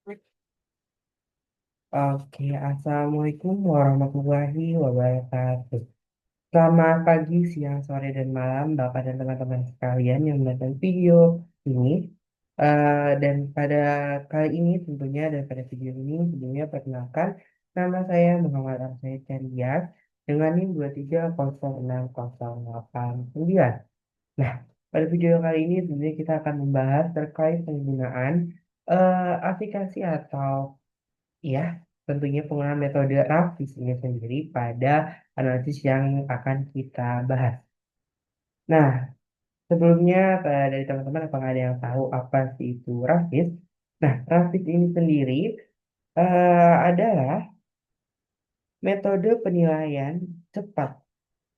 Oke, Assalamualaikum warahmatullahi wabarakatuh. Selamat pagi, siang, sore, dan malam, Bapak dan teman-teman sekalian yang menonton video ini. Dan pada kali ini tentunya, dan pada video ini sebelumnya perkenalkan, nama saya Muhammad Arsyad Carias dengan NIM 2306089. Nah, pada video kali ini sebenarnya kita akan membahas terkait penggunaan aplikasi atau ya, tentunya penggunaan metode RAFIS ini sendiri pada analisis yang akan kita bahas. Nah, sebelumnya dari teman-teman apakah ada yang tahu apa sih itu RAFIS? Nah, RAFIS ini sendiri adalah metode penilaian cepat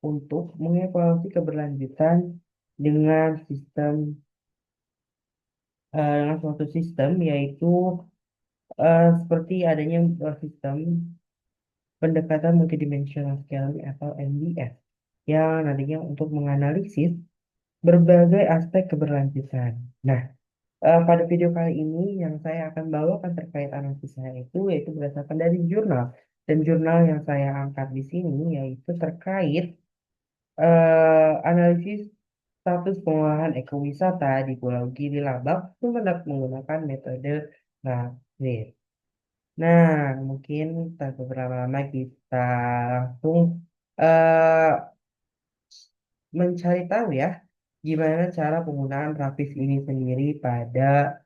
untuk mengevaluasi keberlanjutan dengan dengan suatu sistem yaitu seperti adanya sistem pendekatan multidimensional scaling atau MDS yang nantinya untuk menganalisis berbagai aspek keberlanjutan. Nah, pada video kali ini yang saya akan bawakan terkait analisis saya itu yaitu berdasarkan dari jurnal. Dan jurnal yang saya angkat di sini yaitu terkait analisis status pengolahan ekowisata di Pulau Gili Labak Sumeneb menggunakan metode RAFIS. Nah, mungkin tanpa berlama-lama kita langsung eh, mencari tahu ya gimana cara penggunaan grafis ini sendiri pada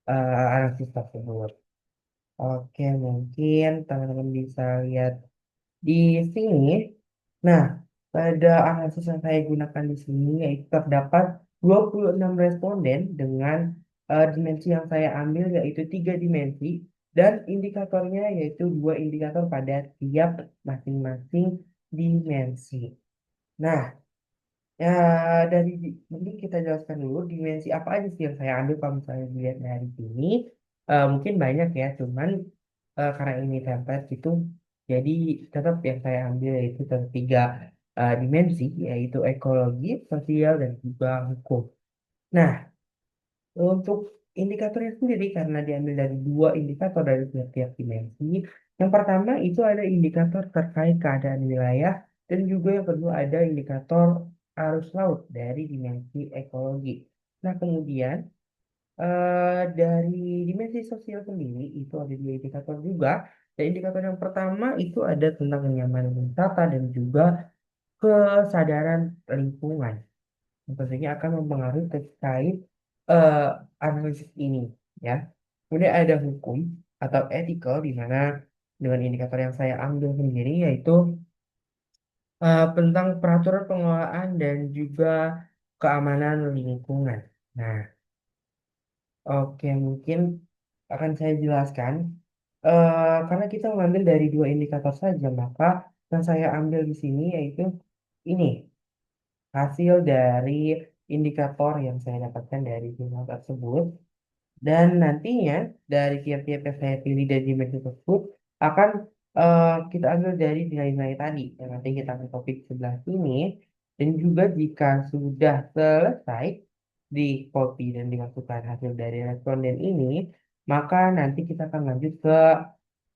analisis tersebut. Oke, mungkin teman-teman bisa lihat di sini. Nah, pada analisis yang saya gunakan di sini yaitu terdapat 26 responden dengan dimensi yang saya ambil yaitu tiga dimensi dan indikatornya yaitu dua indikator pada tiap masing-masing dimensi. Nah, ya, mungkin kita jelaskan dulu dimensi apa aja sih yang saya ambil kalau misalnya dilihat dari sini. Mungkin banyak ya, cuman karena ini template gitu, jadi tetap yang saya ambil yaitu tiga dimensi, yaitu ekologi, sosial, dan juga hukum. Nah, untuk indikatornya sendiri karena diambil dari dua indikator dari setiap dimensi. Yang pertama itu ada indikator terkait keadaan wilayah dan juga yang kedua ada indikator arus laut dari dimensi ekologi. Nah, kemudian dari dimensi sosial sendiri itu ada dua indikator juga. Dan indikator yang pertama itu ada tentang kenyamanan wisata dan juga kesadaran lingkungan yang tentunya akan mempengaruhi terkait eh, analisis ini ya. Kemudian ada hukum atau ethical di mana dengan indikator yang saya ambil sendiri yaitu tentang peraturan pengelolaan dan juga keamanan lingkungan. Nah, oke mungkin akan saya jelaskan karena kita mengambil dari dua indikator saja maka yang saya ambil di sini yaitu ini hasil dari indikator yang saya dapatkan dari jurnal tersebut. Dan nantinya dari tiap-tiap yang saya pilih dari dimensi tersebut akan kita ambil dari nilai-nilai tadi yang nanti kita akan topik sebelah sini. Dan juga jika sudah selesai di copy dan dimasukkan hasil dari responden ini, maka nanti kita akan lanjut ke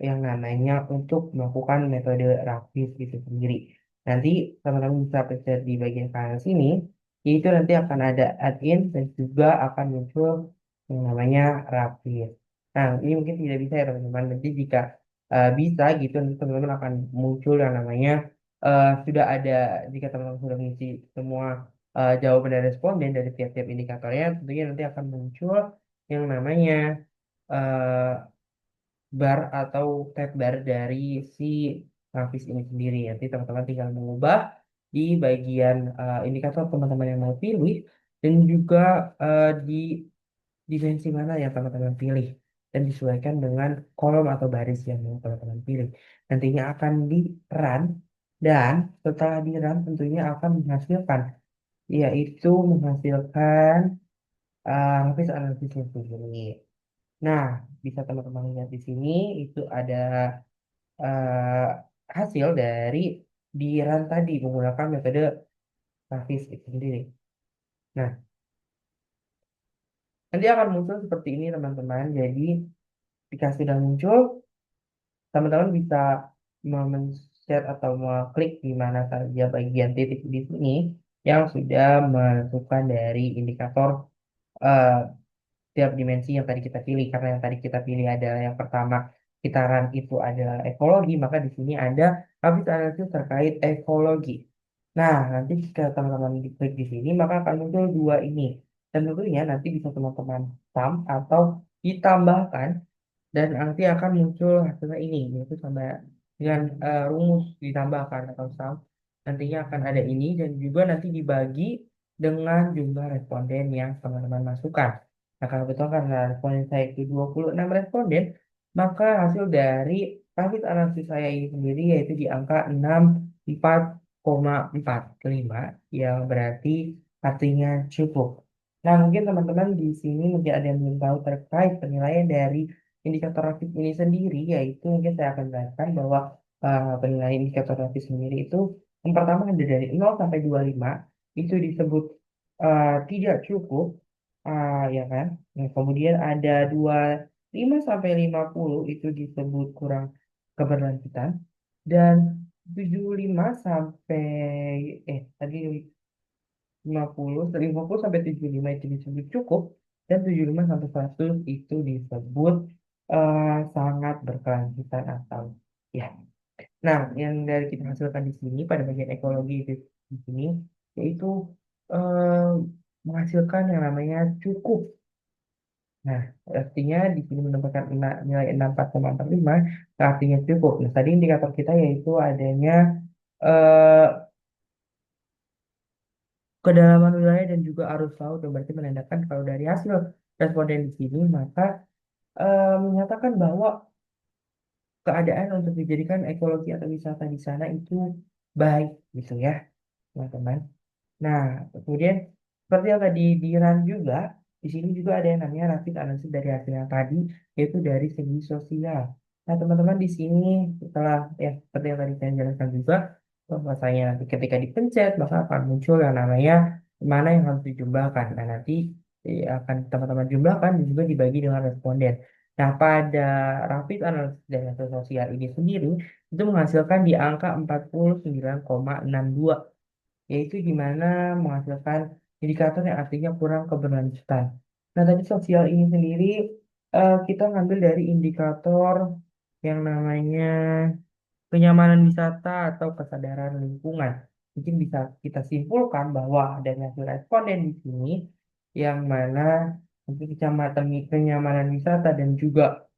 yang namanya untuk melakukan metode rapid itu sendiri. Nanti teman-teman bisa pencet di bagian kanan sini, yaitu nanti akan ada add-in dan juga akan muncul yang namanya rapid. Nah, ini mungkin tidak bisa ya teman-teman. Nanti jika bisa gitu, nanti teman-teman akan muncul yang namanya sudah ada jika teman-teman sudah mengisi semua jawaban dan responden dari tiap-tiap indikatornya, tentunya nanti akan muncul yang namanya eh, bar atau tab bar dari si grafis ini sendiri. Nanti teman-teman tinggal mengubah di bagian indikator teman-teman yang mau pilih dan juga di dimensi mana yang teman-teman pilih dan disesuaikan dengan kolom atau baris yang mau teman-teman pilih. Nantinya akan di run dan setelah di run tentunya akan menghasilkan yaitu menghasilkan grafis analisisnya sendiri. Nah, bisa teman-teman lihat di sini itu ada eh, hasil dari di run tadi menggunakan metode grafis itu sendiri. Nah, nanti akan muncul seperti ini teman-teman. Jadi Jika sudah muncul, teman-teman bisa men-share atau mengklik di mana saja bagian titik di sini yang sudah menentukan dari indikator eh, tiap dimensi yang tadi kita pilih. Karena yang tadi kita pilih adalah yang pertama kita run itu adalah ekologi, maka di sini ada habit analisis terkait ekologi. Nah, nanti jika teman-teman diklik di sini, maka akan muncul dua ini. Dan tentunya nanti bisa teman-teman sum atau ditambahkan dan nanti akan muncul hasilnya ini yaitu sama dengan rumus ditambahkan atau sum nantinya akan ada ini dan juga nanti dibagi dengan jumlah responden yang teman-teman masukkan. Nah, kalau betul karena responden saya itu 26 responden, maka hasil dari rapid analisis saya ini sendiri yaitu di angka 64,45 yang berarti artinya cukup. Nah, mungkin teman-teman di sini mungkin ada yang belum tahu terkait penilaian dari indikator rapid ini sendiri, yaitu mungkin saya akan jelaskan bahwa penilaian indikator rapid sendiri itu yang pertama ada dari 0 sampai 25 itu disebut tidak cukup, ya kan? Nah, kemudian ada 25 sampai 50 itu disebut kurang keberlanjutan dan 75 sampai tadi 50 sampai 75 itu disebut cukup dan 75 sampai 100 itu disebut sangat berkelanjutan atau ya. Nah, yang dari kita hasilkan di sini pada bagian ekologi itu di sini yaitu eh, menghasilkan yang namanya cukup. Nah, artinya di sini menempatkan nilai 64,45 artinya cukup. Nah, tadi indikator kita yaitu adanya eh, kedalaman wilayah dan juga arus laut yang berarti menandakan kalau dari hasil responden di sini maka menyatakan bahwa keadaan untuk dijadikan ekologi atau wisata di sana itu baik gitu ya teman-teman. Nah, kemudian seperti yang tadi di run juga, di sini juga ada yang namanya rapid analysis dari hasil yang tadi, yaitu dari segi sosial. Nah, teman-teman di sini setelah ya seperti yang tadi saya jelaskan juga, bahwasanya nanti ketika dipencet maka akan muncul yang namanya mana yang harus dijumlahkan. Nah, nanti akan teman-teman jumlahkan dan juga dibagi dengan responden. Nah, pada rapid analysis dari hasil sosial ini sendiri, itu menghasilkan di angka 49,62 yaitu di mana menghasilkan indikator yang artinya kurang keberlanjutan. Nah, tadi sosial ini sendiri kita ngambil dari indikator yang namanya kenyamanan wisata atau kesadaran lingkungan. Mungkin bisa kita simpulkan bahwa adanya hasil responden di sini yang mana untuk kecamatan kenyamanan wisata dan juga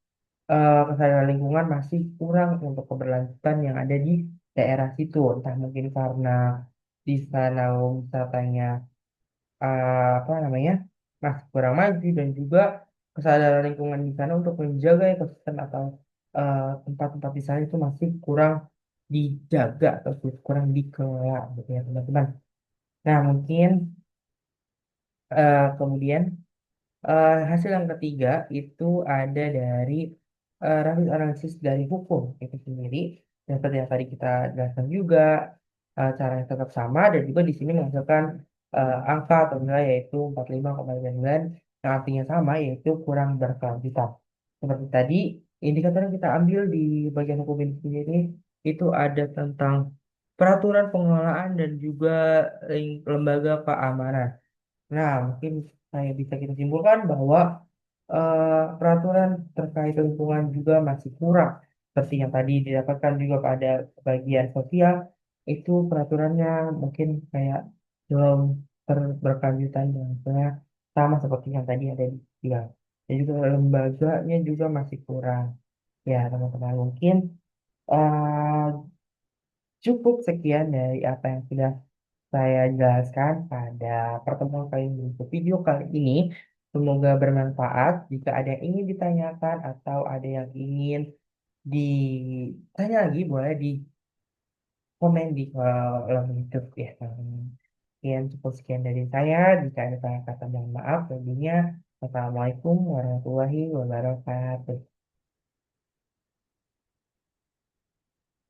kesadaran lingkungan masih kurang untuk keberlanjutan yang ada di daerah situ. Entah mungkin karena di sana wisatanya apa namanya masih kurang maju dan juga kesadaran lingkungan di sana untuk menjaga ekosistem atau tempat-tempat di sana itu masih kurang dijaga atau kurang dikelola gitu ya teman-teman. Nah mungkin kemudian hasil yang ketiga itu ada dari rapid analisis dari hukum itu sendiri. Dan seperti yang tadi kita jelaskan juga, caranya tetap sama dan juga di sini menghasilkan angka atau nilai yaitu 45,9 yang artinya sama yaitu kurang berkelanjutan. Seperti tadi, indikator yang kita ambil di bagian hukum ini sendiri itu ada tentang peraturan pengelolaan dan juga lembaga keamanan. Nah, mungkin saya bisa kita simpulkan bahwa peraturan terkait lingkungan juga masih kurang. Seperti yang tadi didapatkan juga pada bagian sosial, itu peraturannya mungkin kayak belum berkelanjutan dan misalnya sama seperti yang tadi ada di sosial. Dan juga lembaganya juga masih kurang. Ya, teman-teman, mungkin eh, cukup sekian dari apa yang sudah saya jelaskan pada pertemuan kali ini untuk video kali ini. Semoga bermanfaat. Jika ada yang ingin ditanyakan atau ada yang ingin ditanya lagi, boleh di komen di kolom YouTube ya. Sekian cukup sekian dari saya. Jika ada salah kata, mohon maaf. Lebihnya, Wassalamualaikum warahmatullahi wabarakatuh.